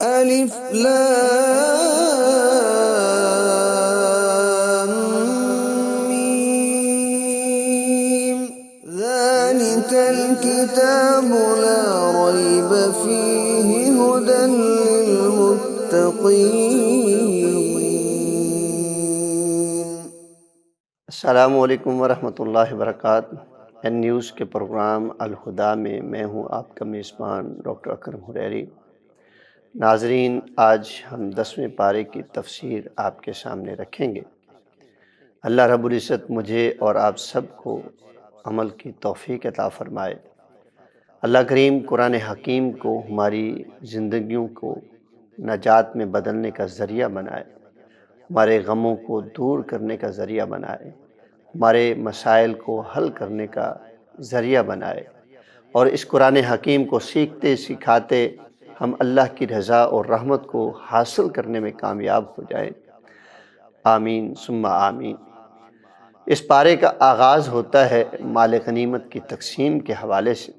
ألف لام ميم ذلك الكتاب لا ريب فيه هدى للمتقين۔ السلام علیکم ورحمۃ اللہ وبرکاتہ۔ این نیوز کے پروگرام الہدیٰ میں میں ہوں آپ کا میزبان ڈاکٹر اکرم حریری۔ ناظرین، آج ہم 10ویں پارے کی تفسیر آپ کے سامنے رکھیں گے۔ اللہ رب العزت مجھے اور آپ سب کو عمل کی توفیق عطا فرمائے۔ اللہ کریم قرآن حکیم کو ہماری زندگیوں کو نجات میں بدلنے کا ذریعہ بنائے، ہمارے غموں کو دور کرنے کا ذریعہ بنائے، ہمارے مسائل کو حل کرنے کا ذریعہ بنائے، اور اس قرآن حکیم کو سیکھتے سکھاتے ہم اللہ کی رضا اور رحمت کو حاصل کرنے میں کامیاب ہو جائیں۔ آمین ثم آمین۔ اس پارے کا آغاز ہوتا ہے مال غنیمت کی تقسیم کے حوالے سے،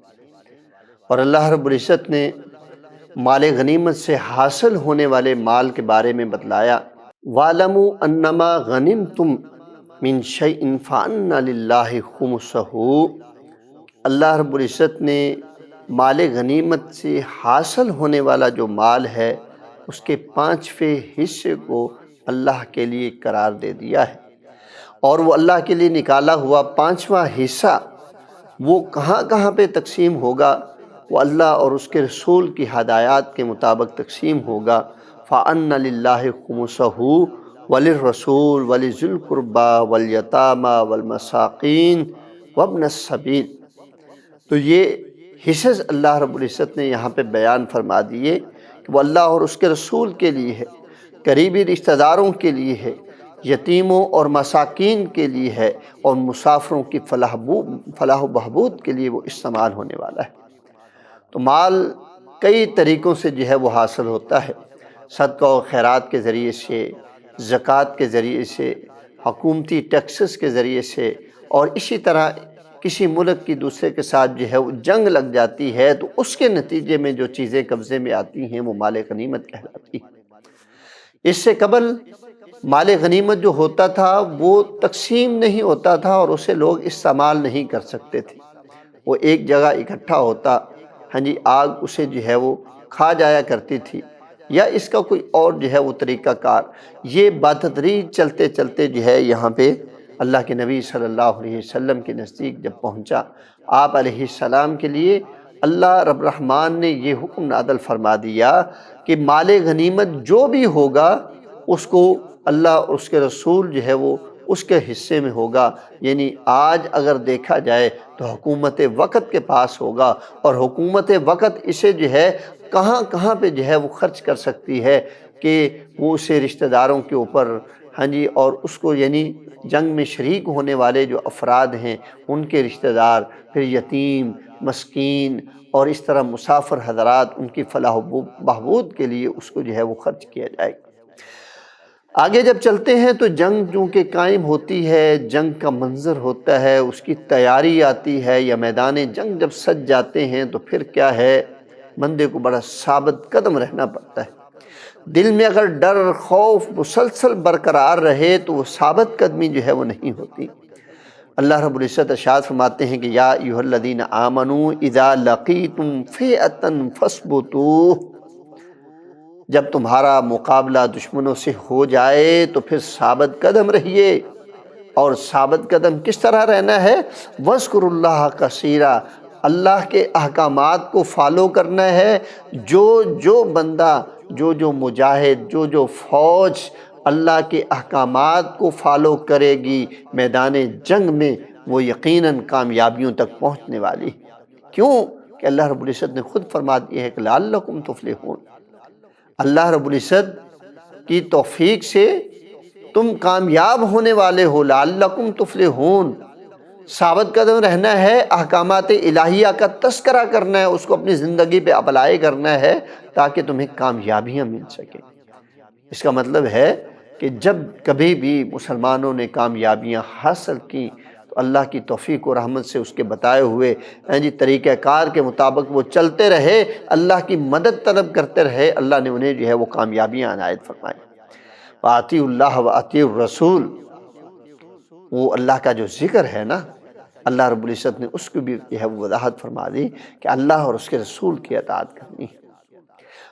اور اللہ رب العزت نے مال غنیمت سے حاصل ہونے والے مال کے بارے میں بتلایا، وَاعْلَمُوا أَنَّمَا غَنِمْتُم مِّن شَيْءٍ فَأَنَّ لِلَّهِ خُمُسَهُ۔ اللہ رب العزت نے مال غنیمت سے حاصل ہونے والا جو مال ہے اس کے 5ویں حصے کو اللہ کے لیے قرار دے دیا ہے، اور وہ اللہ کے لیے نکالا ہوا 5واں حصہ وہ کہاں کہاں پہ تقسیم ہوگا؟ وہ اللہ اور اس کے رسول کی ہدایات کے مطابق تقسیم ہوگا۔ فَأَنَّ لِلَّهِ خُمُسَهُ وَلِلرَّسُولِ وَلِذِي الْقُرْبَى وَالْيَتَامَى وَالْمَسَاكِينِ وَابْنِ السَّبِيلِ۔ تو یہ حصص اللہ رب العزت نے یہاں پہ بیان فرما دیے کہ وہ اللہ اور اس کے رسول کے لیے ہے، قریبی رشتہ داروں کے لیے ہے، یتیموں اور مساکین کے لیے ہے، اور مسافروں کی فلاح و بہبود کے لیے وہ استعمال ہونے والا ہے۔ تو مال کئی طریقوں سے جو ہے وہ حاصل ہوتا ہے، صدقہ و خیرات کے ذریعے سے، زکوٰۃ کے ذریعے سے، حکومتی ٹیکسز کے ذریعے سے، اور اسی طرح کسی ملک کی دوسرے کے ساتھ جو ہے وہ جنگ لگ جاتی ہے تو اس کے نتیجے میں جو چیزیں قبضے میں آتی ہیں وہ مال غنیمت کہلاتی ہیں۔ اس سے قبل مال غنیمت جو ہوتا تھا وہ تقسیم نہیں ہوتا تھا اور اسے لوگ استعمال نہیں کر سکتے تھے، وہ ایک جگہ اکٹھا ہوتا، آگ اسے جو ہے وہ کھا جایا کرتی تھی، یا اس کا کوئی اور جو ہے وہ طریقہ کار۔ یہ بتدریج چلتے چلتے جو ہے یہاں پہ اللہ کے نبی صلی اللہ علیہ وسلم کے نزدیک جب پہنچا، آپ علیہ السلام کے لیے اللہ رب الرحمن نے یہ حکم نازل فرما دیا کہ مال غنیمت جو بھی ہوگا اس کو اللہ اور اس کے رسول جو ہے وہ اس کے حصے میں ہوگا۔ یعنی آج اگر دیکھا جائے تو حکومت وقت کے پاس ہوگا، اور حکومت وقت اسے جو ہے کہاں کہاں پہ جو ہے وہ خرچ کر سکتی ہے کہ وہ اسے رشتہ داروں کے اوپر اور اس کو جنگ میں شریک ہونے والے جو افراد ہیں ان کے رشتہ دار، پھر یتیم، مسکین، اور اس طرح مسافر حضرات، ان کی فلاح و بہبود کے لیے اس کو جو ہے وہ خرچ کیا جائے گا۔ آگے جب چلتے ہیں تو جنگ جو کہ قائم ہوتی ہے، جنگ کا منظر ہوتا ہے، اس کی تیاری آتی ہے، یا میدان جنگ جب سج جاتے ہیں تو پھر کیا ہے، بندے کو بڑا ثابت قدم رہنا پڑتا ہے۔ دل میں اگر ڈر، خوف مسلسل برقرار رہے تو وہ ثابت قدمی جو ہے وہ نہیں ہوتی۔ اللہ رب العزت ارشاد فرماتے ہیں کہ یا ایھا الذین آمنوا اذا لقیتم فئۃ فاثبتوا، جب تمہارا مقابلہ دشمنوں سے ہو جائے تو پھر ثابت قدم رہیے۔ اور ثابت قدم کس طرح رہنا ہے؟ وَاذْكُرُوا اللَّهَ كَثِيرًا، اللہ کے احکامات کو فالو کرنا ہے۔ جو بندہ، جو مجاہد، جو فوج اللہ کے احکامات کو فالو کرے گی میدان جنگ میں، وہ یقیناً کامیابیوں تک پہنچنے والی ہے۔ کیوں کہ اللہ رب العزت نے خود فرما دیا ہے کہ لعلکم تفلحون، اللہ رب العزت کی توفیق سے تم کامیاب ہونے والے ہو۔ لعلکم تفلحون، ثابت قدم رہنا ہے، احکامات الہیہ کا تذکرہ کرنا ہے، اس کو اپنی زندگی پہ اپلائی کرنا ہے تاکہ تمہیں کامیابیاں مل سکیں۔ اس کا مطلب ہے کہ جب کبھی بھی مسلمانوں نے کامیابیاں حاصل کی تو تو اللہ کی توفیق و رحمت سے اس کے بتائے ہوئے طریقہ کار کے مطابق وہ چلتے رہے، اللہ کی مدد طلب کرتے رہے، اللہ نے انہیں جو ہے وہ کامیابیاں عنایت فرمائی۔ وَأَطِیعُوا اللَّهَ وَأَطِیعُوا الرَّسُولَ، وہ اللہ کا جو ذکر ہے نا، اللہ رب العزت نے اس کو بھی جو ہے وضاحت فرما دی کہ اللہ اور اس کے رسول کی اطاعت کرنی ہے،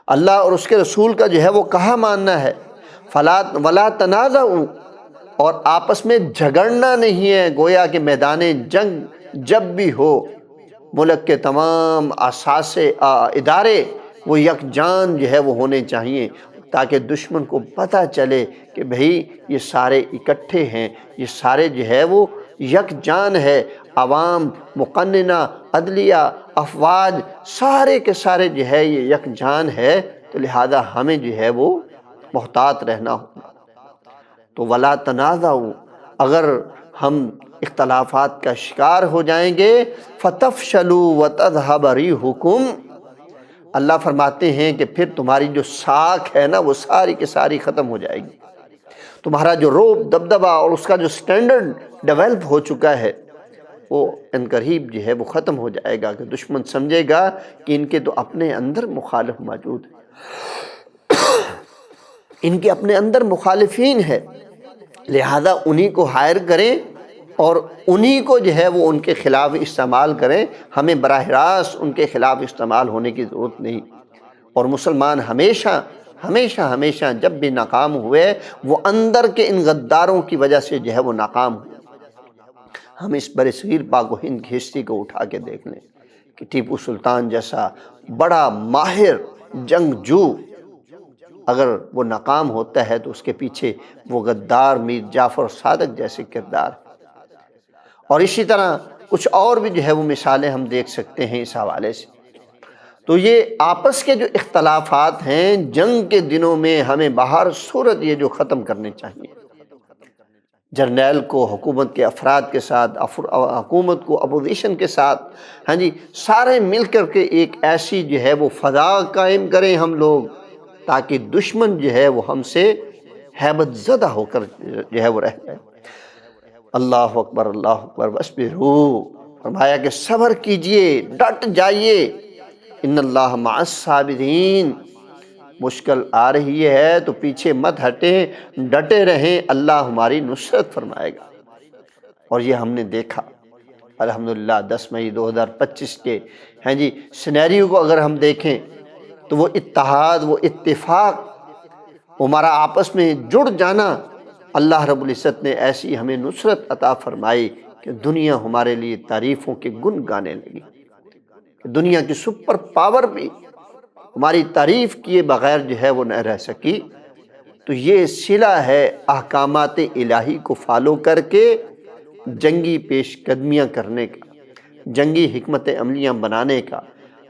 اللہ اور اس کے رسول کا جو ہے وہ کہا ماننا ہے۔ وَلَا تَنَازَعُوا، اور آپس میں جھگڑنا نہیں ہے، گویا کہ میدان جنگ جب بھی ہو ملک کے تمام اساسے ادارے وہ یکجان جو ہے وہ ہونے چاہیے، تاکہ دشمن کو پتہ چلے کہ بھئی یہ سارے اکٹھے ہیں، یہ سارے جو ہے وہ یکجان ہے، عوام، مقننہ، عدلیہ، افواج، سارے کے سارے جو ہے یہ یکجان ہے، تو لہذا ہمیں جو ہے وہ محتاط رہنا ہوگا۔ تو وَلَا تَنَازَعُوا، اگر ہم اختلافات کا شکار ہو جائیں گے، فَتَفْشَلُوا وَتَذْهَبَ رِيحُكُمْ، اللہ فرماتے ہیں کہ پھر تمہاری جو ساکھ ہے نا وہ ساری کی ساری ختم ہو جائے گی، تمہارا جو روب دبدبہ اور اس کا جو سٹینڈرڈ ڈیولپ ہو چکا ہے وہ عنقریب جو ہے وہ ختم ہو جائے گا، کہ دشمن سمجھے گا کہ ان کے تو اپنے اندر مخالف موجود ہیں، ان کے اپنے اندر مخالفین ہے، لہذا انہی کو ہائر کریں اور انہی کو جو ہے وہ ان کے خلاف استعمال کریں، ہمیں براہ راست ان کے خلاف استعمال ہونے کی ضرورت نہیں۔ اور مسلمان ہمیشہ ہمیشہ ہمیشہ جب بھی ناکام ہوئے وہ اندر کے ان غداروں کی وجہ سے جو ہے وہ ناکام ہوئے۔ ہم اس برصغیر پاک و ہند کی ہسٹری کو اٹھا کے دیکھ لیں کہ ٹیپو سلطان جیسا بڑا ماہر جنگجو اگر وہ ناکام ہوتا ہے تو اس کے پیچھے وہ غدار میر جعفر صادق جیسے کردار، اور اسی طرح کچھ اور بھی جو ہے وہ مثالیں ہم دیکھ سکتے ہیں اس حوالے سے۔ تو یہ آپس کے جو اختلافات ہیں جنگ کے دنوں میں ہمیں بہر صورت یہ جو ختم کرنے چاہیے، جرنیل کو حکومت کے افراد کے ساتھ، حکومت کو اپوزیشن کے ساتھ، سارے مل کر کے ایک ایسی جو ہے وہ فضا قائم کریں ہم لوگ، تاکہ دشمن جو ہے وہ ہم سے ہیبت زدہ ہو کر جو ہے وہ رہ جائے۔ اللہ اکبر، اللہ اکبر، وَاصْبِرُوا، فرمایا کہ صبر کیجئے، ڈٹ جائیے، ان اللہ مع الصابرین، مشکل آ رہی ہے تو پیچھے مت ہٹیں، ڈٹے رہیں، اللہ ہماری نصرت فرمائے گا۔ اور یہ ہم نے دیکھا الحمدللہ 10 مئی 2025 کے سینیریو کو اگر ہم دیکھیں تو وہ اتحاد، وہ اتفاق، ہمارا آپس میں جڑ جانا، اللہ رب العزت نے ایسی ہمیں نصرت عطا فرمائی کہ دنیا ہمارے لیے تعریفوں کے گن گانے لگی، کہ دنیا کی سپر پاور بھی ہماری تعریف کیے بغیر جو ہے وہ نہ رہ سکی۔ تو یہ صلہ ہے احکامات الہی کو فالو کر کے جنگی پیش قدمیاں کرنے کا، جنگی حکمت عملیاں بنانے کا،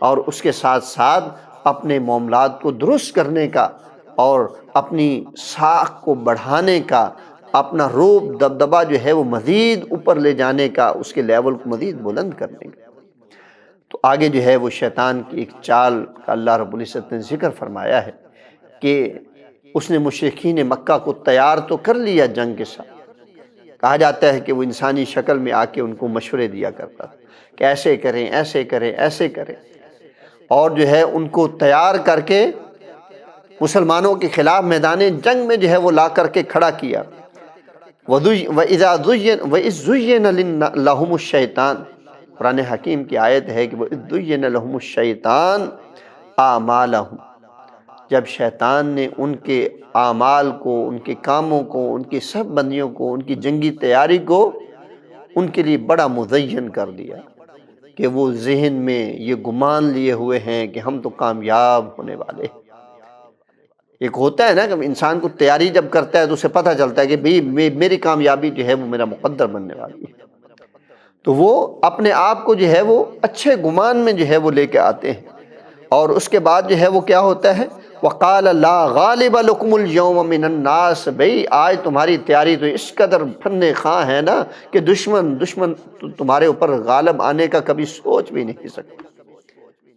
اور اس کے ساتھ ساتھ اپنے معاملات کو درست کرنے کا، اور اپنی ساکھ کو بڑھانے کا، اپنا روب دبدبہ جو ہے وہ مزید اوپر لے جانے کا، اس کے لیول کو مزید بلند کرنے کا۔ تو آگے جو ہے وہ شیطان کی ایک چال کا اللہ رب العزت نے ذکر فرمایا ہے کہ اس نے مشرکین مکہ کو تیار تو کر لیا جنگ کے ساتھ، کہا جاتا ہے کہ وہ انسانی شکل میں آ کے ان کو مشورے دیا کرتا تھا کہ ایسے کریں، ایسے کریں، ایسے کریں، اور جو ہے ان کو تیار کر کے مسلمانوں کے خلاف میدان جنگ میں جو ہے وہ لا کر کے کھڑا کیا۔ وَإِذْ زُيِّنَ لَهُمُ الشَّيْطَانُ، قرآن حکیم کی آیت ہے کہ وَإِذْ زُيِّنَ لَهُمُ الشَّيْطَانُ أَعْمَالَهُمْ، جب شیطان نے ان کے اعمال کو، ان کے کاموں کو، ان کی سب بندیوں کو، ان کی جنگی تیاری کو ان کے لیے بڑا مزین کر دیا، کہ وہ ذہن میں یہ گمان لیے ہوئے ہیں کہ ہم تو کامیاب ہونے والے ہیں۔ ایک ہوتا ہے نا کہ انسان کو تیاری جب کرتا ہے تو اسے پتہ چلتا ہے کہ بھئی میری کامیابی جو ہے وہ میرا مقدر بننے والی ہے، تو وہ اپنے آپ کو جو ہے وہ اچھے گمان میں جو ہے وہ لے کے آتے ہیں، اور اس کے بعد جو ہے وہ کیا ہوتا ہے، وَقَالَ لَا غَالِبَ لَكُمُ الْيَوْمَ مِنَ النَّاسِ، بھئی آج تمہاری تیاری تو اس قدر فن خواں ہے نا کہ دشمن تمہارے اوپر غالب آنے کا کبھی سوچ بھی نہیں سکتا۔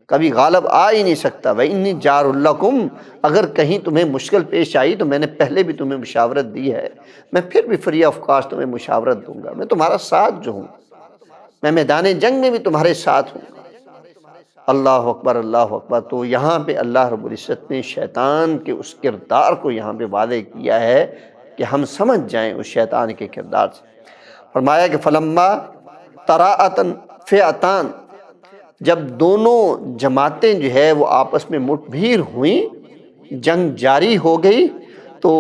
کبھی غالب آ ہی نہیں سکتا۔ وَإِنِّي جَارٌ لَكُمْ، اگر کہیں تمہیں مشکل پیش آئی تو میں نے پہلے بھی تمہیں مشاورت دی ہے، میں پھر بھی فری آف کاسٹ تمہیں مشاورت دوں گا، میں تمہارا ساتھ جو ہوں، میں میدان جنگ میں بھی تمہارے ساتھ ہوں۔ اللہ اکبر، اللہ اکبر۔ تو یہاں پہ اللہ رب العزت نے شیطان کے اس کردار کو یہاں پہ واضح کیا ہے کہ ہم سمجھ جائیں اس شیطان کے کردار سے۔ فرمایا کہ فلما تراءت فئتان، جب دونوں جماعتیں جو ہے وہ آپس میں مٹ بھیر ہوئیں، جنگ جاری ہو گئی، تو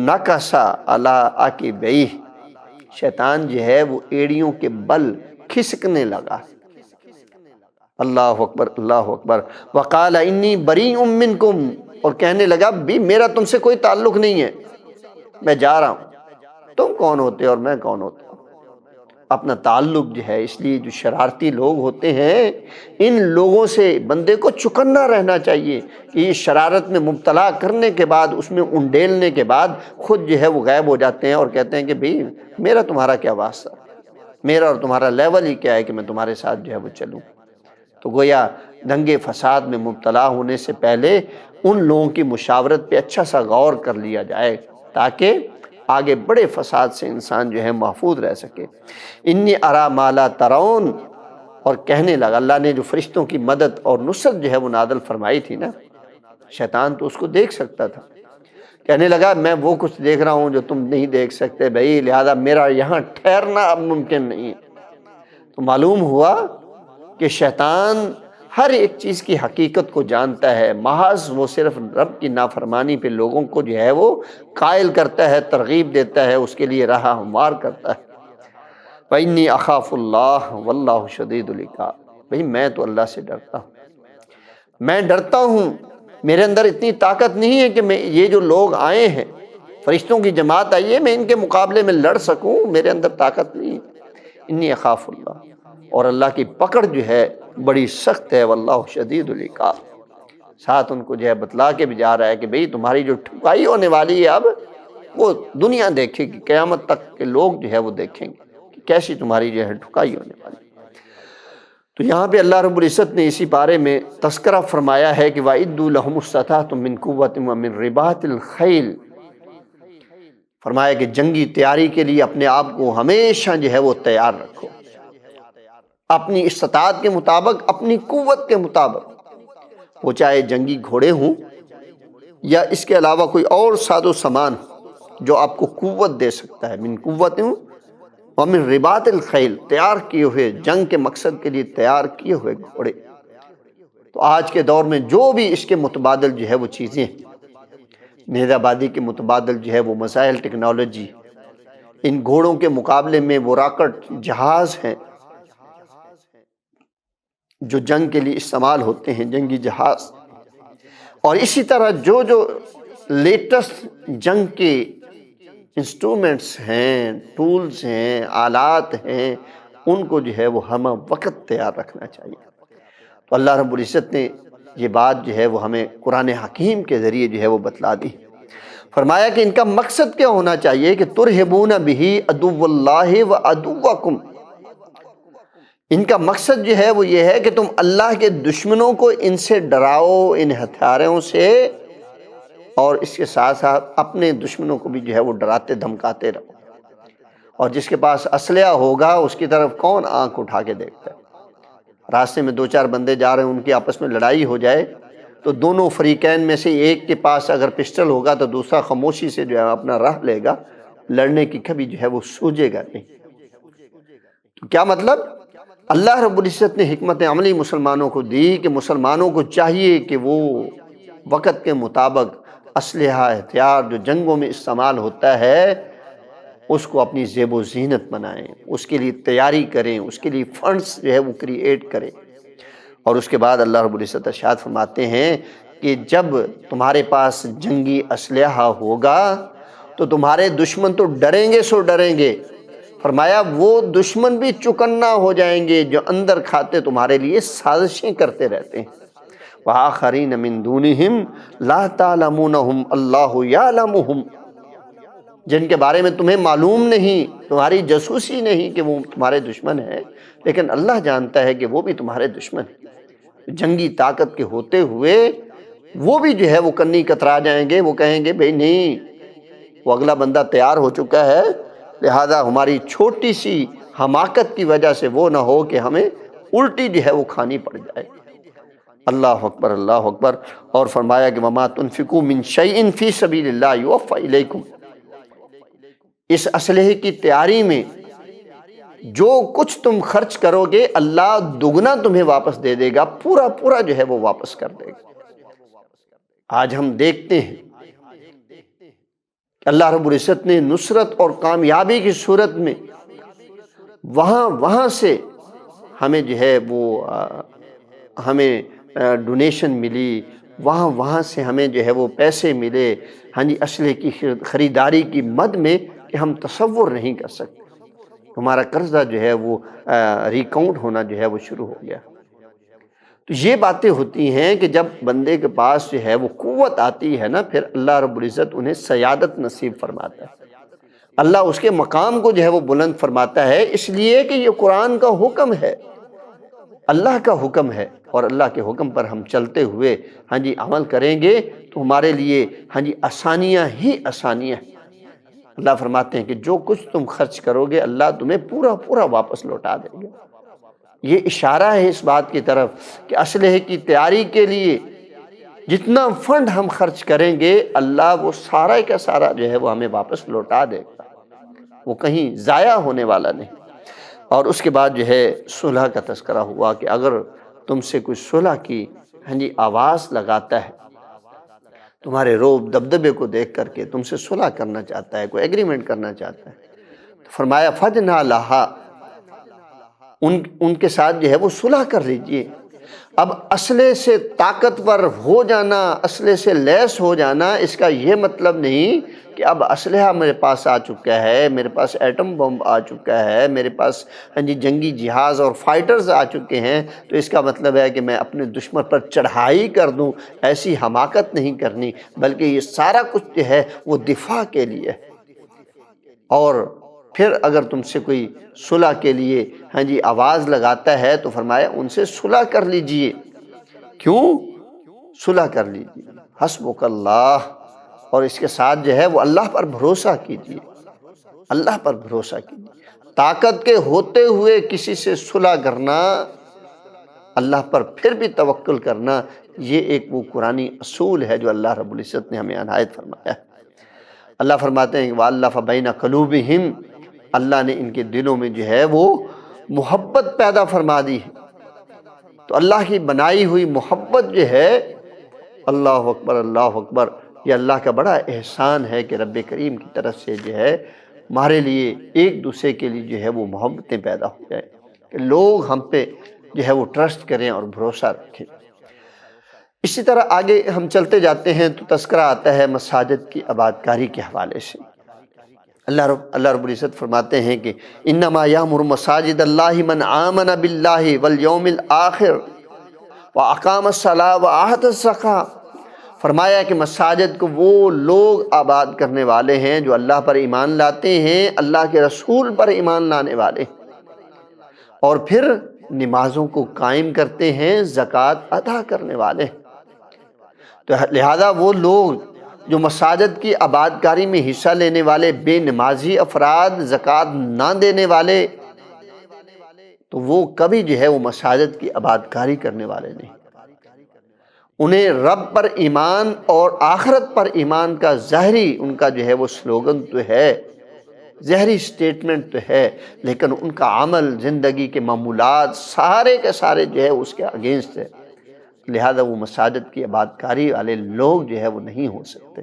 نکسا علی عقبیہ، شیطان جو ہے وہ ایڑیوں کے بل کھسکنے لگا۔ اللہ اکبر، اللہ اکبر۔ وقال انی بریء منکم، اور کہنے لگا بھی میرا تم سے کوئی تعلق نہیں ہے، میں جا رہا ہوں، تم کون ہوتے اور میں کون ہوتا ہوں۔ اپنا تعلق جو ہے، اس لیے جو شرارتی لوگ ہوتے ہیں ان لوگوں سے بندے کو چکنا رہنا چاہیے کہ یہ شرارت میں مبتلا کرنے کے بعد، اس میں انڈیلنے کے بعد خود جو ہے وہ غائب ہو جاتے ہیں اور کہتے ہیں کہ بھئی میرا تمہارا کیا واسطہ، میرا اور تمہارا لیول ہی کیا ہے کہ میں تمہارے ساتھ جو ہے وہ چلوں۔ تو گویا دنگے فساد میں مبتلا ہونے سے پہلے ان لوگوں کی مشاورت پہ اچھا سا غور کر لیا جائے تاکہ آگے بڑے فساد سے انسان جو ہے محفوظ رہ سکے۔ انی ارا ما لا ترون، اور کہنے لگا، اللہ نے جو فرشتوں کی مدد اور نصرت جو ہے وہ نازل فرمائی تھی نا، شیطان تو اس کو دیکھ سکتا تھا، کہنے لگا میں وہ کچھ دیکھ رہا ہوں جو تم نہیں دیکھ سکتے بھائی، لہذا میرا یہاں ٹھہرنا اب ممکن نہیں ہے۔ تو معلوم ہوا کہ شیطان ہر ایک چیز کی حقیقت کو جانتا ہے، محض وہ صرف رب کی نافرمانی پہ لوگوں کو جو ہے وہ قائل کرتا ہے، ترغیب دیتا ہے، اس کے لیے راہ ہموار کرتا ہے۔ وَإِنِّي أَخَافُ اللَّهَ وَاللَّهُ شَدِيدُ الْعِقَابِ، بھئی میں تو اللہ سے ڈرتا ہوں، میں ڈرتا ہوں، میرے اندر اتنی طاقت نہیں ہے کہ میں یہ جو لوگ آئے ہیں، فرشتوں کی جماعت آئی ہے، میں ان کے مقابلے میں لڑ سکوں، میرے اندر طاقت نہیں ہے۔ انی اخاف اللہ، اور اللہ کی پکڑ جو ہے بڑی سخت ہے، واللہ شدید العقاب، ساتھ ان کو جو ہے بتلا کے بھی جا رہا ہے کہ بھئی تمہاری جو ٹھکائی ہونے والی ہے اب وہ دنیا دیکھے گی، قیامت تک کے لوگ جو ہے وہ دیکھیں گے کہ کیسی تمہاری جو ہے ٹھکائی ہونے والی۔ تو یہاں پہ اللہ رب العزت نے اسی بارے میں تذکرہ فرمایا ہے کہ وَإِدُّوا لَهُمُ اسْتَطَعْتُم مِّن قُوَّةٍ وَمِن رِّبَاطِ الْخَيْلِ، فرمایا کہ جنگی تیاری کے لیے اپنے آپ کو ہمیشہ جو ہے وہ تیار رکھو، اپنی استطاعت کے مطابق، اپنی قوت کے مطابق، وہ چاہے جنگی گھوڑے ہوں یا اس کے علاوہ کوئی اور ساز و سامان جو آپ کو قوت دے سکتا ہے۔ من قوت ومن رباط الخیل، تیار کیے ہوئے، جنگ کے مقصد کے لیے تیار کیے ہوئے گھوڑے۔ تو آج کے دور میں جو بھی اس کے متبادل جو ہے وہ چیزیں، نیزہ بازی کے متبادل جو ہے وہ مسائل ٹیکنالوجی، ان گھوڑوں کے مقابلے میں وہ راکٹ جہاز ہیں جو جنگ کے لیے استعمال ہوتے ہیں، جنگی جہاز، اور اسی طرح جو لیٹسٹ جنگ کے انسٹرومنٹس ہیں، ٹولز ہیں، آلات ہیں، ان کو جو ہے وہ ہمہ وقت تیار رکھنا چاہیے۔ تو اللہ رب العزت نے یہ بات جو ہے وہ ہمیں قرآن حکیم کے ذریعے جو ہے وہ بتلا دی، فرمایا کہ ان کا مقصد کیا ہونا چاہیے کہ ترہبون بہ عدو اللہ و عدوکم، ان کا مقصد جو ہے وہ یہ ہے کہ تم اللہ کے دشمنوں کو ان سے ڈراؤ، ان ہتھیاروں سے، اور اس کے ساتھ ساتھ اپنے دشمنوں کو بھی جو ہے وہ ڈراتے دھمکاتے رہو۔ اور جس کے پاس اسلحہ ہوگا اس کی طرف کون آنکھ اٹھا کے دیکھتا ہے؟ راستے میں دو چار بندے جا رہے ہیں، ان کی آپس میں لڑائی ہو جائے تو دونوں فریقین میں سے ایک کے پاس اگر پسٹل ہوگا تو دوسرا خاموشی سے جو ہے اپنا راہ لے گا، لڑنے کی کبھی جو ہے وہ سوجے گا نہیں۔ تو کیا مطلب؟ اللہ رب العزت نے حکمت عملی مسلمانوں کو دی کہ مسلمانوں کو چاہیے کہ وہ وقت کے مطابق اسلحہ، ہتھیار جو جنگوں میں استعمال ہوتا ہے اس کو اپنی زیب و زینت بنائیں، اس کے لیے تیاری کریں، اس کے لیے فنڈز جو ہے وہ کریٹ کریں۔ اور اس کے بعد اللہ رب العزت ارشاد فرماتے ہیں کہ جب تمہارے پاس جنگی اسلحہ ہوگا تو تمہارے دشمن تو ڈریں گے سو ڈریں گے، فرمایا وہ دشمن بھی چکنا ہو جائیں گے جو اندر کھاتے تمہارے لیے سازشیں کرتے رہتے ہیں۔ وآخرین من دونہم لا تعلمونہم اللہ یعلمہم، جن کے بارے میں تمہیں معلوم نہیں، تمہاری جاسوسی نہیں کہ وہ تمہارے دشمن ہیں، لیکن اللہ جانتا ہے کہ وہ بھی تمہارے دشمن ہیں۔ جنگی طاقت کے ہوتے ہوئے وہ بھی جو ہے وہ کنی کترا جائیں گے، وہ کہیں گے بھئی نہیں، وہ اگلا بندہ تیار ہو چکا ہے، لہذا ہماری چھوٹی سی حماقت کی وجہ سے وہ نہ ہو کہ ہمیں الٹی جو ہے وہ کھانی پڑ جائے۔ اللہ اکبر، اللہ اکبر۔ اور فرمایا کہ وَمَا تُنْفِقُوا مِنْ شَيْءٍ فِي سَبِيلِ اللَّهِ يُوَفَّ إِلَيْكُمْ، اس اسلحے کی تیاری میں جو کچھ تم خرچ کرو گے اللہ دگنا تمہیں واپس دے دے گا، پورا پورا جو ہے وہ واپس کر دے گا۔ آج ہم دیکھتے ہیں کہ اللہ رب العزت نے نصرت اور کامیابی کی صورت میں وہاں سے ہمیں جو ہے وہ ہمیں ڈونیشن ملی، وہاں سے ہمیں جو ہے وہ پیسے ملے، ہاں جی، اسلحے کی خریداری کی مد میں کہ ہم تصور نہیں کر سکتے۔ ہمارا قرضہ جو ہے وہ ریکاؤنٹ ہونا جو ہے وہ شروع ہو گیا۔ تو یہ باتیں ہوتی ہیں کہ جب بندے کے پاس جو ہے وہ قوت آتی ہے نا، پھر اللہ رب العزت انہیں سیادت نصیب فرماتا ہے، اللہ اس کے مقام کو جو ہے وہ بلند فرماتا ہے، اس لیے کہ یہ قرآن کا حکم ہے، اللہ کا حکم ہے، اور اللہ کے حکم پر ہم چلتے ہوئے ہاں جی عمل کریں گے تو ہمارے لیے ہاں جی آسانیاں ہی آسانیاں ہیں۔ اللہ فرماتے ہیں کہ جو کچھ تم خرچ کرو گے اللہ تمہیں پورا پورا واپس لوٹا دے گا۔ یہ اشارہ ہے اس بات کی طرف کہ اسلحے کی تیاری کے لیے جتنا فنڈ ہم خرچ کریں گے اللہ وہ سارا کا سارا جو ہے وہ ہمیں واپس لوٹا دے گا، وہ کہیں ضائع ہونے والا نہیں۔ اور اس کے بعد جو ہے صلح کا تذکرہ ہوا کہ اگر تم سے کوئی صلح کی ہاں جی آواز لگاتا ہے، تمہارے روب دبدبے کو دیکھ کر کے تم سے صلح کرنا چاہتا ہے، کوئی ایگریمنٹ کرنا چاہتا ہے، تو فرمایا فَجْنَا لَهَا، ان کے ساتھ جو ہے وہ صلح کر لیجئے۔ اب اسلحے سے طاقتور ہو جانا، اسلحے سے لیس ہو جانا، اس کا یہ مطلب نہیں کہ اب اسلحہ میرے پاس آ چکا ہے، میرے پاس ایٹم بم آ چکا ہے، میرے پاس ہاں جی جنگی جہاز اور فائٹرز آ چکے ہیں، تو اس کا مطلب ہے کہ میں اپنے دشمن پر چڑھائی کر دوں۔ ایسی حماقت نہیں کرنی، بلکہ یہ سارا کچھ جو ہے وہ دفاع کے لیے۔ اور پھر اگر تم سے کوئی صلح کے لیے ہاں جی آواز لگاتا ہے تو فرمایا ان سے صلح کر لیجئے۔ کیوں صلح کر لیجئے؟ حسبک اللہ، اور اس کے ساتھ جو ہے وہ اللہ پر بھروسہ کیجئے، اللہ پر بھروسہ کیجئے۔ طاقت کے ہوتے ہوئے کسی سے صلح کرنا، اللہ پر پھر بھی توکل کرنا، یہ ایک وہ قرآنی اصول ہے جو اللہ رب العزت نے ہمیں عنایت فرمایا ہے۔ اللہ فرماتے ہیں وَأَلَّفَ بَيْنَ قُلُوبِهِمْ، اللہ نے ان کے دلوں میں جو ہے وہ محبت پیدا فرما دی ہے۔ تو اللہ کی بنائی ہوئی محبت جو ہے، اللہ اکبر، اللہ اکبر، یہ اللہ کا بڑا احسان ہے کہ رب کریم کی طرف سے جو ہے ہمارے لیے ایک دوسرے کے لیے جو ہے وہ محبتیں پیدا ہو جائیں، کہ لوگ ہم پہ جو ہے وہ ٹرسٹ کریں اور بھروسہ رکھیں۔ اسی طرح آگے ہم چلتے جاتے ہیں تو تذکرہ آتا ہے مساجد کی آبادکاری کے حوالے سے۔ اللہ رب العزت فرماتے ہیں کہ انما یامر مساجد اللہ من آمن باللہ والیوم الآخر واقام الصلاۃ وآت الزکاۃ، فرمایا کہ مساجد کو وہ لوگ آباد کرنے والے ہیں جو اللہ پر ایمان لاتے ہیں، اللہ کے رسول پر ایمان لانے والے، اور پھر نمازوں کو قائم کرتے ہیں، زکوٰۃ ادا کرنے والے۔ تو لہذا وہ لوگ جو مساجد کی آبادکاری میں حصہ لینے والے بے نمازی افراد، زکوٰۃ نہ دینے والے، تو وہ کبھی جو ہے وہ مساجد کی آبادکاری کرنے والے نہیں۔ انہیں رب پر ایمان اور آخرت پر ایمان کا ظاہری ان کا جو ہے وہ سلوگن تو ہے، ظاہری سٹیٹمنٹ تو ہے، لیکن ان کا عمل، زندگی کے معمولات سارے کے سارے جو ہے اس کے اگینسٹ ہے، لہذا وہ مساجد کی آبادکاری والے لوگ جو ہے وہ نہیں ہو سکتے۔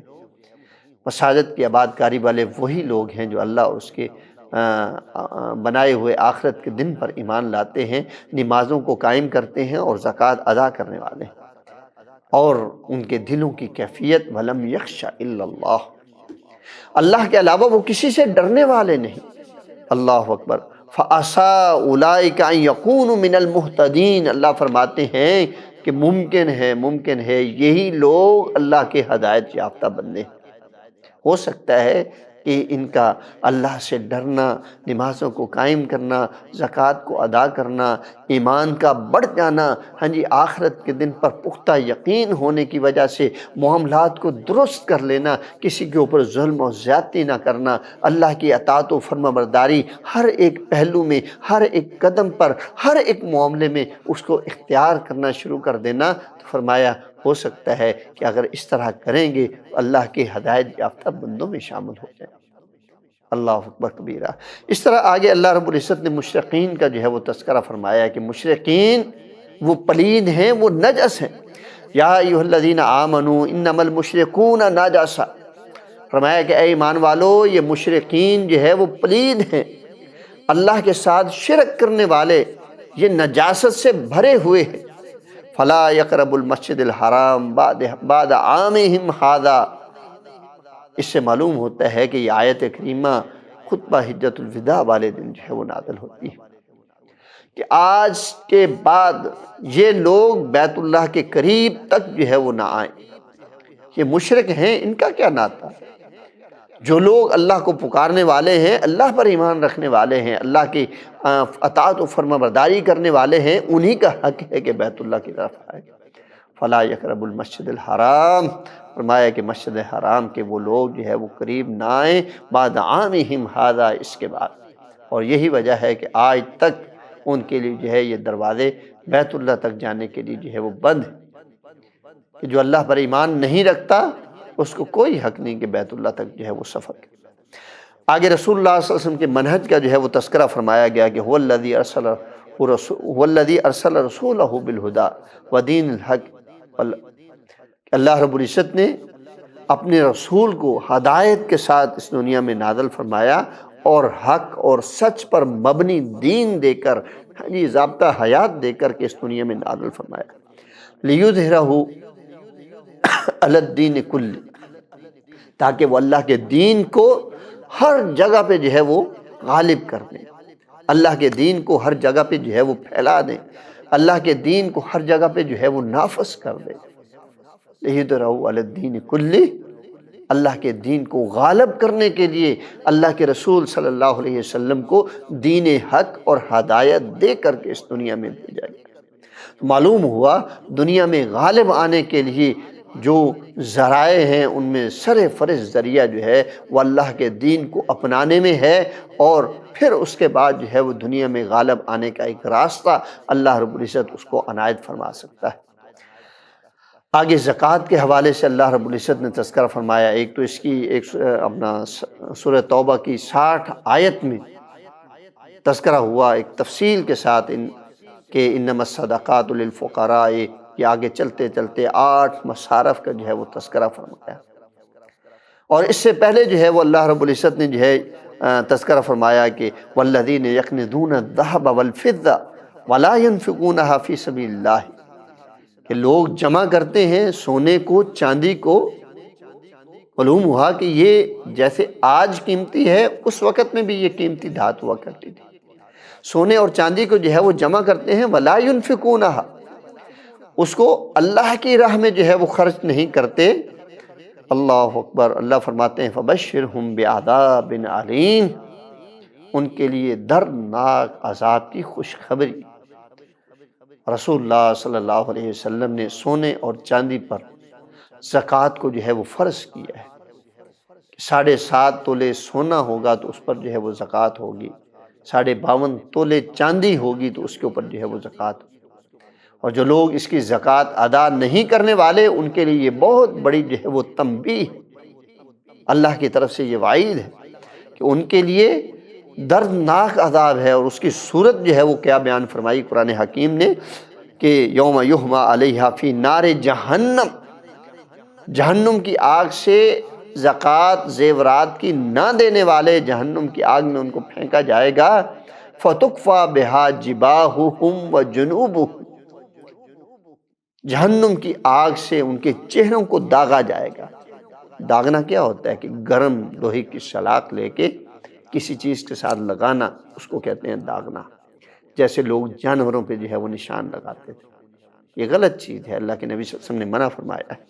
مساجد کی آبادکاری والے وہی لوگ ہیں جو اللہ اور اس کے بنائے ہوئے آخرت کے دن پر ایمان لاتے ہیں، نمازوں کو قائم کرتے ہیں اور زکوٰۃ ادا کرنے والے ہیں، اور ان کے دلوں کی کیفیت وَلَمْ يَخْشَ إِلَّا اللَّهُ، اللہ کے علاوہ وہ کسی سے ڈرنے والے نہیں۔ اللہ اکبر۔ فَعَسَىٰ أُولَٰئِكَ أَن يَكُونُوا مِنَ الْمُهْتَدِينَ، اللہ فرماتے ہیں کہ ممکن ہے یہی لوگ اللہ کے ہدایت یافتہ بندے، ہو سکتا ہے کہ ان کا اللہ سے ڈرنا، نمازوں کو قائم کرنا، زکوٰۃ کو ادا کرنا، ایمان کا بڑھ جانا، ہاں جی، آخرت کے دن پر پختہ یقین ہونے کی وجہ سے معاملات کو درست کر لینا، کسی کے اوپر ظلم و زیادتی نہ کرنا، اللہ کی اطاعت و فرما برداری ہر ایک پہلو میں، ہر ایک قدم پر، ہر ایک معاملے میں اس کو اختیار کرنا شروع کر دینا، تو فرمایا ہو سکتا ہے کہ اگر اس طرح کریں گے تو اللہ کے ہدایت یافتہ بندوں میں شامل ہو جائیں۔ اللہ اکبر کبیرہ۔ اس طرح آگے اللہ رب العزت نے مشرقین کا جو ہے وہ تذکرہ فرمایا کہ مشرقین وہ پلید ہیں، وہ نجس ہیں۔ یا ایھا الذین آمنوا انما المشرکون نجس، فرمایا کہ اے ایمان والو، یہ مشرقین جو ہے وہ پلید ہیں، اللہ کے ساتھ شرک کرنے والے، یہ نجاست سے بھرے ہوئے ہیں۔ فلا یقربوا المسجد الحرام بعد عامہم ھذا، اس سے معلوم ہوتا ہے کہ یہ آیت کریمہ خطبہ حجۃ الوداع والے دن جو ہے وہ نازل ہوتی ہے کہ آج کے بعد یہ لوگ بیت اللہ کے قریب تک جو ہے وہ نہ آئیں۔ یہ مشرک ہیں، ان کا کیا ناطہ؟ جو لوگ اللہ کو پکارنے والے ہیں، اللہ پر ایمان رکھنے والے ہیں، اللہ کی اطاعت و فرما برداری کرنے والے ہیں، انہی کا حق ہے کہ بیت اللہ کی طرف آئے۔ فلا یقرب المسجد الحرام، فرمایا کہ مسجد حرام کے وہ لوگ جو ہے وہ قریب نہ آئیں بعد عامہم ھذا، اس کے بعد۔ اور یہی وجہ ہے کہ آج تک ان کے لیے جو ہے یہ دروازے بیت اللہ تک جانے کے لیے جو ہے وہ بند ہے، کہ جو اللہ پر ایمان نہیں رکھتا اس کو کوئی حق نہیں کہ بیت اللہ تک جو ہے وہ سفر کرے۔ آگے رسول اللہ صلی اللہ علیہ وسلم کے منہج کا جو ہے وہ تذکرہ فرمایا گیا کہ هو الذی ارسل رسولہ بالہدیٰ ودین الحق، اللہ رب العزت نے اپنے رسول کو ہدایت کے ساتھ اس دنیا میں نازل فرمایا اور حق اور سچ پر مبنی دین دے کر، ضابطہ حیات دے کر کے اس دنیا میں نازل فرمایا۔ لیظہرہ علی الدین کلہ، تاکہ وہ اللہ کے دین کو ہر جگہ پہ جو ہے وہ غالب کر دیں، اللہ کے دین کو ہر جگہ پہ جو ہے وہ پھیلا دیں، اللہ کے دین کو ہر جگہ پہ جو ہے وہ نافذ کر دیں۔ لیظہرہ علی الدین کلہ، اللہ کے دین کو غالب کرنے کے لیے اللہ کے رسول صلی اللہ علیہ وسلم کو دین حق اور ہدایت دے کر کے اس دنیا میں بھیجا گیا۔ معلوم ہوا دنیا میں غالب آنے کے لیے جو ذرائع ہیں ان میں سر فہرست ذریعہ جو ہے وہ اللہ کے دین کو اپنانے میں ہے، اور پھر اس کے بعد جو ہے وہ دنیا میں غالب آنے کا ایک راستہ اللہ رب العزت اس کو عنایت فرما سکتا ہے۔ آگے زکوٰۃ کے حوالے سے اللہ رب العزت نے تذکرہ فرمایا، ایک تو اس کی اپنا سورہ توبہ کی 60 آیت میں تذکرہ ہوا ایک تفصیل کے ساتھ کہ انما الصدقات للفقراء، یہ آگے چلتے چلتے 8 مصارف کا جو ہے وہ تذکرہ فرمایا، اور اس سے پہلے جو ہے وہ اللہ رب العزت نے جو ہے تذکرہ فرمایا کہ والذین یکنزون الذھب والفضہ ولا ینفقونھا فی سبیل اللہ، کہ لوگ جمع کرتے ہیں سونے کو، چاندی کو۔ معلوم ہوا کہ یہ جیسے آج قیمتی ہے، اس وقت میں بھی یہ قیمتی دھات ہوا کرتی تھی۔ سونے اور چاندی کو جو ہے وہ جمع کرتے ہیں، ولا ینفقونھا، اس کو اللہ کی راہ میں جو ہے وہ خرچ نہیں کرتے۔ اللہ اکبر، اللہ فرماتے ہیں فبشرہم بعذاب علیم، ان کے لیے دردناک عذاب کی خوشخبری۔ رسول اللہ صلی اللہ علیہ وسلم نے سونے اور چاندی پر زکوٰۃ کو جو ہے وہ فرض کیا ہے کہ 7.5 تولے سونا ہوگا تو اس پر جو ہے وہ زکوٰۃ ہوگی، 52.5 تولے چاندی ہوگی تو اس کے اوپر جو ہے وہ زکوٰۃ ہوگی، اور جو لوگ اس کی زکوٰۃ ادا نہیں کرنے والے ان کے لیے یہ بہت بڑی جو ہے وہ تنبیہ ہے، اللہ کی طرف سے یہ وعید ہے کہ ان کے لیے دردناک عذاب ہے۔ اور اس کی صورت جو ہے وہ کیا بیان فرمائی قرآن حکیم نے کہ یوم یحمیٰ علیہا فی نار جہنم، جہنم کی آگ سے زکوٰۃ زیورات کی نہ دینے والے جہنم کی آگ میں ان کو پھینکا جائے گا، فتکفیٰ بہا جباہہم وجنوبہم، جہنم کی آگ سے ان کے چہروں کو داغا جائے گا۔ داغنا کیا ہوتا ہے کہ گرم لوہے کی سلاخ لے کے کسی چیز کے ساتھ لگانا، اس کو کہتے ہیں داغنا، جیسے لوگ جانوروں پہ جو ہے وہ نشان لگاتے تھے۔ یہ غلط چیز ہے، اللہ کے نبی صلی اللہ علیہ وسلم نے منع فرمایا ہے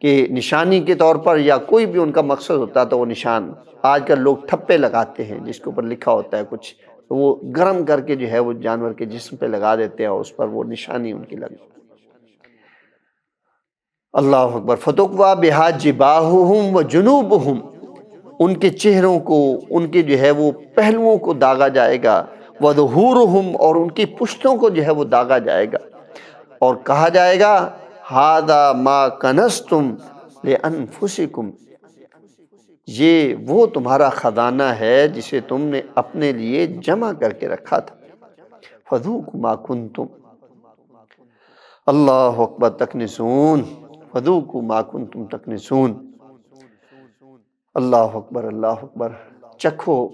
کہ نشانی کے طور پر یا کوئی بھی ان کا مقصد ہوتا تو وہ نشان، آج کل لوگ ٹھپے لگاتے ہیں جس کے اوپر لکھا ہوتا ہے کچھ، تو وہ گرم کر کے جو ہے وہ جانور کے جسم پہ لگا دیتے ہیں اور اس پر وہ نشانی ان کی لگتی۔ اللہ اکبر۔ فتقوا بہا جباہہم و جنوبہم، ان کے چہروں کو، ان کے جو ہے وہ پہلوؤں کو داغا جائے گا، وظہورہم، اور ان کی پشتوں کو جو ہے وہ داغا جائے گا، اور کہا جائے گا ھذا ما کنزتم لانفسکم، یہ وہ تمہارا خزانہ ہے جسے تم نے اپنے لیے جمع کر کے رکھا تھا، فذوقوا ما کنتم، اللہ اکبر، تکنزون، فذوقوا ما کنتم تکنزون، اللہ اکبر، اللہ اکبر۔ چکھو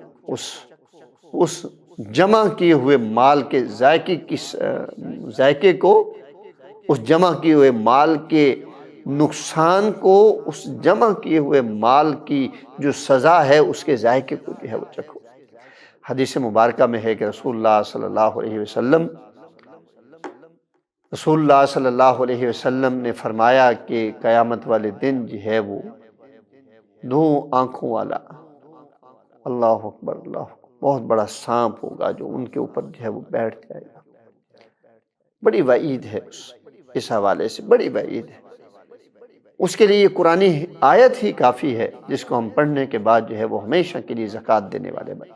اس جمع کیے ہوئے مال کے ذائقے کو، اس جمع کیے ہوئے مال کے نقصان کو، اس جمع کیے ہوئے مال کی جو سزا ہے اس کے ذائقے کو جو ہے وہ چکھو۔ حدیث مبارکہ میں ہے کہ رسول اللہ صلی اللہ علیہ وسلم نے فرمایا کہ قیامت والے دن جو ہے وہ دو آنکھوں والا، اللہ اکبر، اللہ اکبر، بہت بڑا سانپ ہوگا جو ان کے اوپر جو ہے وہ بیٹھ جائے گا۔ بڑی وعید ہے اس حوالے سے، بڑی وعید ہے۔ اس کے لیے قرآنی آیت ہی کافی ہے جس کو ہم پڑھنے کے بعد جو ہے وہ ہمیشہ کے لیے زکوٰۃ دینے والے بنے۔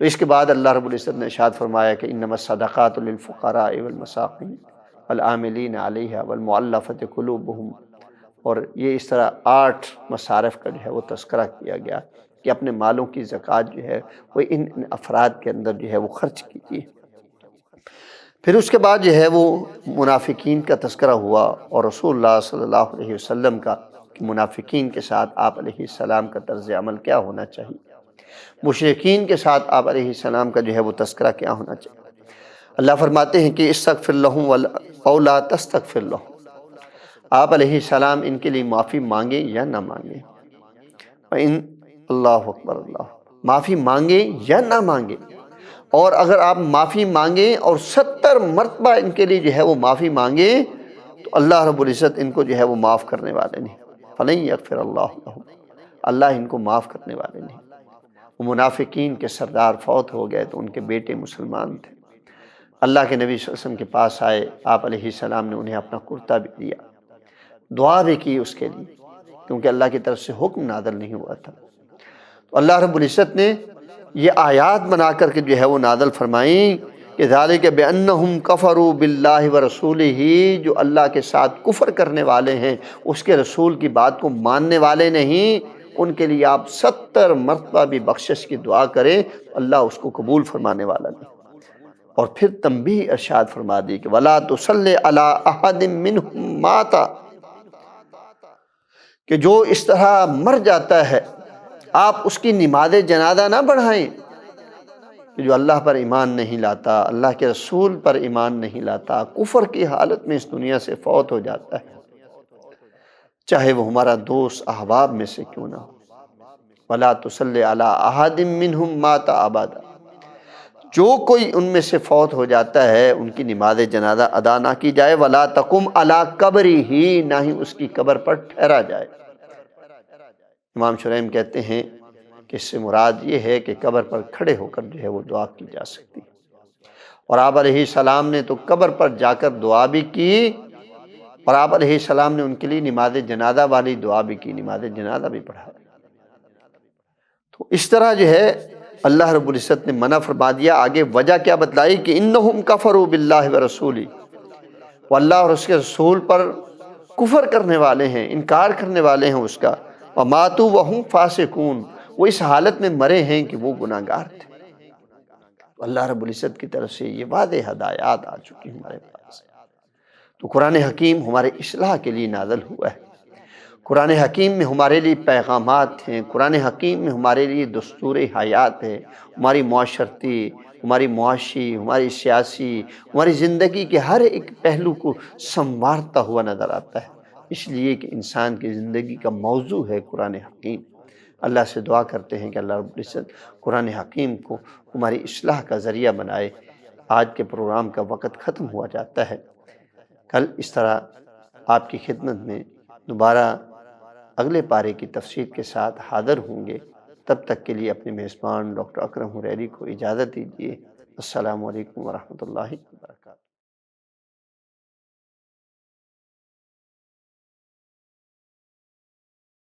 تو اس کے بعد اللہ رب العزت نے ارشاد فرمایا کہ انما الصدقات للفقراء والمساکین والعاملین علیہا والمؤلفۃ قلوبہم، اور یہ اس طرح 8 مصارف کا جو ہے وہ تذکرہ کیا گیا کہ اپنے مالوں کی زکوٰۃ جو ہے وہ ان افراد کے اندر جو ہے وہ خرچ کیجیے۔ پھر اس کے بعد جو ہے وہ منافقین کا تذکرہ ہوا، اور رسول اللہ صلی اللہ علیہ وسلم کا کہ منافقین کے ساتھ آپ علیہ السلام کا طرز عمل کیا ہونا چاہیے، مشرکین کے ساتھ آپ علیہ السلام کا جو ہے وہ تذکرہ کیا ہونا چاہیے۔ اللہ فرماتے ہیں کہ استغفر لہم او لا تستغفر لہم، آپ علیہ السلام ان کے لیے معافی مانگیں یا نہ مانگیں، اللہ اکبر، اللہ، معافی مانگیں یا نہ مانگیں، اور اگر آپ معافی مانگیں اور 70 مرتبہ ان کے لیے جو ہے وہ معافی مانگیں تو اللہ رب العزت ان کو جو ہے وہ معاف کرنے والے نہیں، فَلَن يَغْفِرَ اللَّهُ لَهُمْ، اللہ ان کو معاف کرنے والے نہیں۔ وہ منافقین کے سردار فوت ہو گئے تو ان کے بیٹے مسلمان تھے، اللہ کے نبی صلی اللہ علیہ وسلم کے پاس آئے، آپ علیہ السلام نے انہیں اپنا کرتا بھی دیا، دعا بھی کی اس کے لیے، کیونکہ اللہ کی طرف سے حکم نازل نہیں ہوا تھا۔ تو اللہ رب العزت نے یہ آیات بنا کر کے جو ہے وہ نازل فرمائیں کہ ذالک بانہم کفروا باللہ ورسولہ، جو اللہ کے ساتھ کفر کرنے والے ہیں، اس کے رسول کی بات کو ماننے والے نہیں، ان کے لیے آپ 70 مرتبہ بھی بخشش کی دعا کریں اللہ اس کو قبول فرمانے والا نہیں۔ اور پھر تنبیہ ارشاد فرما دی کہ وَلَا تُصَلِّ عَلَىٰ أَحَدٍ مِّنْهُمْ مَاتَ، کہ جو اس طرح مر جاتا ہے آپ اس کی نماز جنازہ نہ بڑھائیں، کہ جو اللہ پر ایمان نہیں لاتا، اللہ کے رسول پر ایمان نہیں لاتا، کفر کی حالت میں اس دنیا سے فوت ہو جاتا ہے، چاہے وہ ہمارا دوست احباب میں سے کیوں نہ ہو۔ وَلَا تُصَلِّ عَلَىٰ أَحَدٍ مِّنْهُمْ مَاتَ أَبَدًا، جو کوئی ان میں سے فوت ہو جاتا ہے ان کی نماز جنازہ ادا نہ کی جائے، وَلَا تَقُمْ عَلَىٰ قَبْرِهِ، نہ ہی اس کی قبر پر ٹھہرا جائے۔ امام شریم کہتے ہیں کہ اس سے مراد یہ ہے کہ قبر پر کھڑے ہو کر جو ہے وہ دعا کی جا سکتی ہے، اور آپ علیہ السلام نے تو قبر پر جا کر دعا بھی کی، اور آپ علیہ السلام نے ان کے لیے نماز جنازہ والی دعا بھی کی، نماز جنازہ بھی پڑھا۔ تو اس طرح جو ہے اللہ رب العزت نے منع فرما دیا۔ آگے وجہ کیا بتلائی کہ انہم کفروا باللہ ورسولہ، وہ اللہ اور اس کے رسول پر کفر کرنے والے ہیں، انکار کرنے والے ہیں اس کا، وماتوا وہم فاسقون، وہ اس حالت میں مرے ہیں کہ وہ گناہگار تھے۔ اللہ رب العزت کی طرف سے یہ واضح ہدایات آ چکی ہیں ہمارے پاس۔ تو قرآن حکیم ہمارے اصلاح کے لیے نازل ہوا ہے، قرآن حکیم میں ہمارے لیے پیغامات ہیں، قرآن حکیم میں ہمارے لیے دستور حیات ہے، ہماری معاشرتی، ہماری معاشی، ہماری سیاسی، ہماری زندگی کے ہر ایک پہلو کو سنوارتا ہوا نظر آتا ہے، اس لیے کہ انسان کی زندگی کا موضوع ہے قرآن حکیم۔ اللہ سے دعا کرتے ہیں کہ اللہ رب العزت قرآن حکیم کو ہماری اصلاح کا ذریعہ بنائے۔ آج کے پروگرام کا وقت ختم ہوا جاتا ہے، کل اس طرح آپ کی خدمت میں دوبارہ اگلے پارے کی تفسیر کے ساتھ حاضر ہوں گے۔ تب تک کے لیے اپنے میزبان ڈاکٹر اکرم حریری کو اجازت دیجیے۔ السلام علیکم ورحمۃ اللہ وبرکاتہ۔